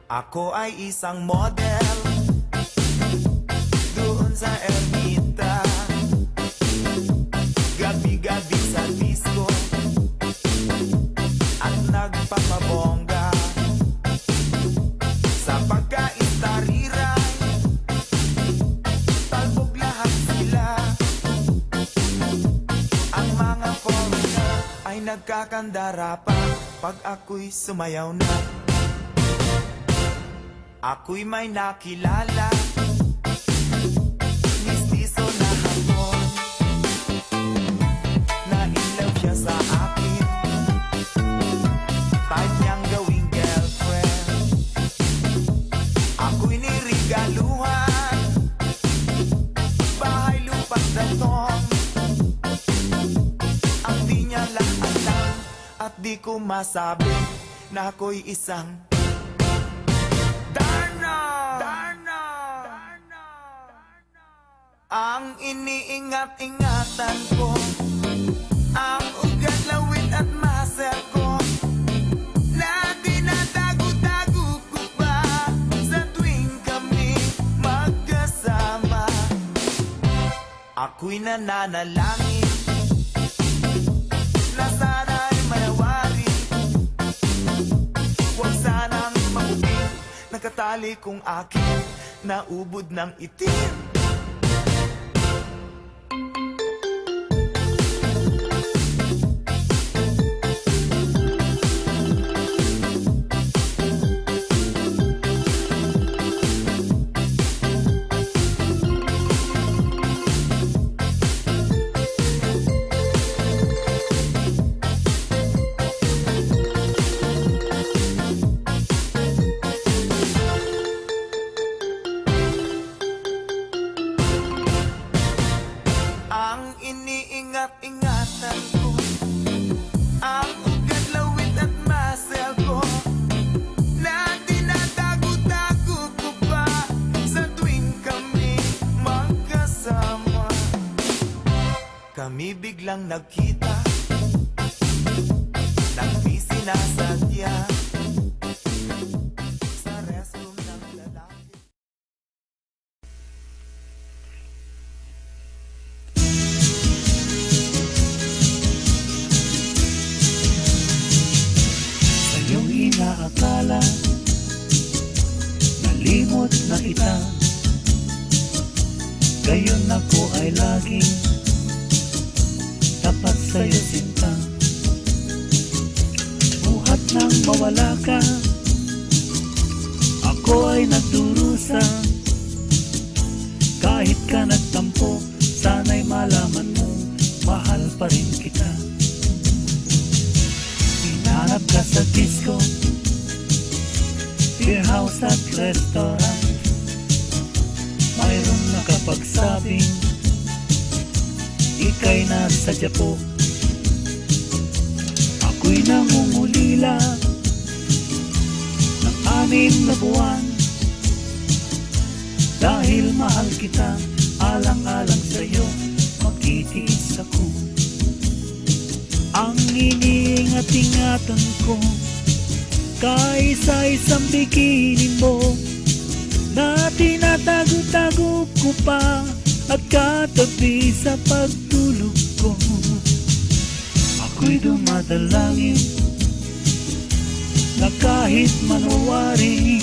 Ako ay isang model doon sa Ermita, gabi-gabi sa disco at nagpapabongga sa pagkaistariray. Talbog lahat sila. Ang mga foreigner ay nagkakandara pa pag ako'y sumayaw na. Ako'y may nakilala, mistiso na hapon, na in love siya sa akin, type niyang gawing girlfriend. Ako'y nirigaluhan, bahay lupa't datong, ang di niya lang alam at di ko masabi na ako'y isang ang iniingat-ingatan ko, ang ugat, lawit at muscle ko, na tinatago-tago ko pa sa tuwing kami magkasama. Ako'y nananalangin na sana'y manawari, huwag sanang maubing nakatali kong akin na ubod ng itim. Iniingat-ingatan ko, ang ugat, lawit at muscle ko, na tinatago-tago ko pa sa tuwing kami magkasama. Kami biglang nagkita nang di sinasadya sa restroom ng lalaki. Inaakala nalimot na kita, gayon ako ay laging tapat sa'yo sinta. Buhat nang mawala ka, ako ay nagdurusa. Kahit ka nagtampo, sana'y malaman mo, mahal pa rin kita. Hinanap ka sa disco, beer house at restaurant, mayroong nakapagsabing ika'y nasa Japo. Ako'y nangungulila ng 6 na buwan, dahil mahal kita, alang-alang sa'yo magtitiis ako. Ang iniingat-ingatan ko, kaisa-isang bikini mo, na tinatago-tago ko pa at katabi sa pagtulog ko. Ako'y dumadalangin na kahit manowari,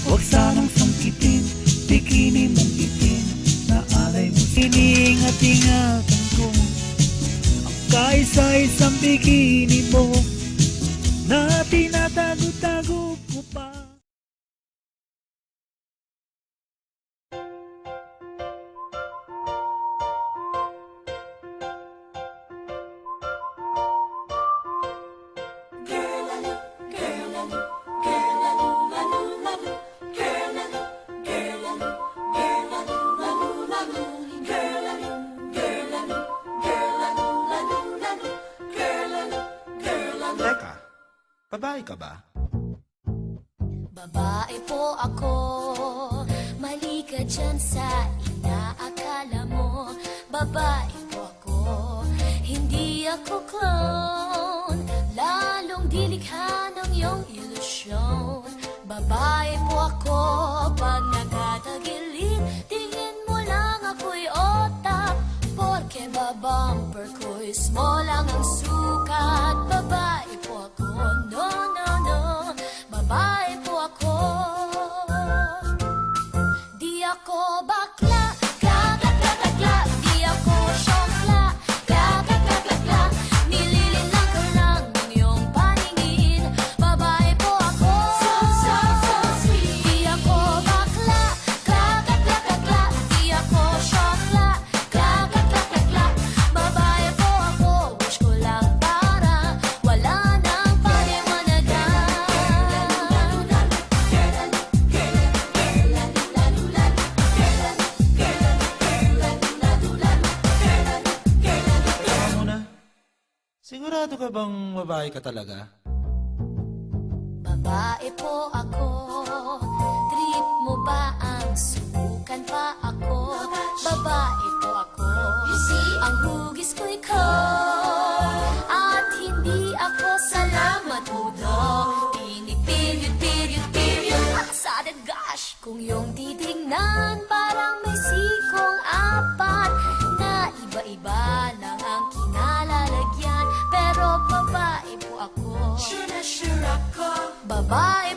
huwag sanang sangkitin bikini mong itim na alay mo. Iniingat-ingatan ko ang kaisa-isang bikini mo, na tinatago-tago ko pa. Teka, babae ka ba? Babae po ako, mali ka dyan sa inaakala mo. Babae po ako, hindi ako clown, lalong dilikha ng iyong ilusyon. Babae po ako pag nagtatagilid. Tingin mo lang ako'y otak, porke babumper ko'y small lang ang sukat. Babae po ako, no, no, no. Babae po ako. Di ako bakla, kla, kla, kla, kla, kla. Di ako syokla, kla, kla, kla, kla, kla. Nililinlang ka lang ng iyong paningin. Babae po ako. So, so, so sweet. Di ako bakla, kla, kla, kla, kla, kla. Di ako syokla, kla, kla, kla, kla, kla. Babae po ako. Wish ko lang para wala nang paliwanagan. Tama muna. Sigurado ka bang babae ka talaga? Babae po ako. Trip mo ba ang subukan pa ako? Babae po ako. Ang hugis ko'y cold. At hindi ako salamat mudo. Tinig, period, period, period. Excited gosh. Kung yung titignan, parang may sikong apat na iba-iba lang ang kinalalagyan. Pero babae po ako. Sure na sure ako. Babae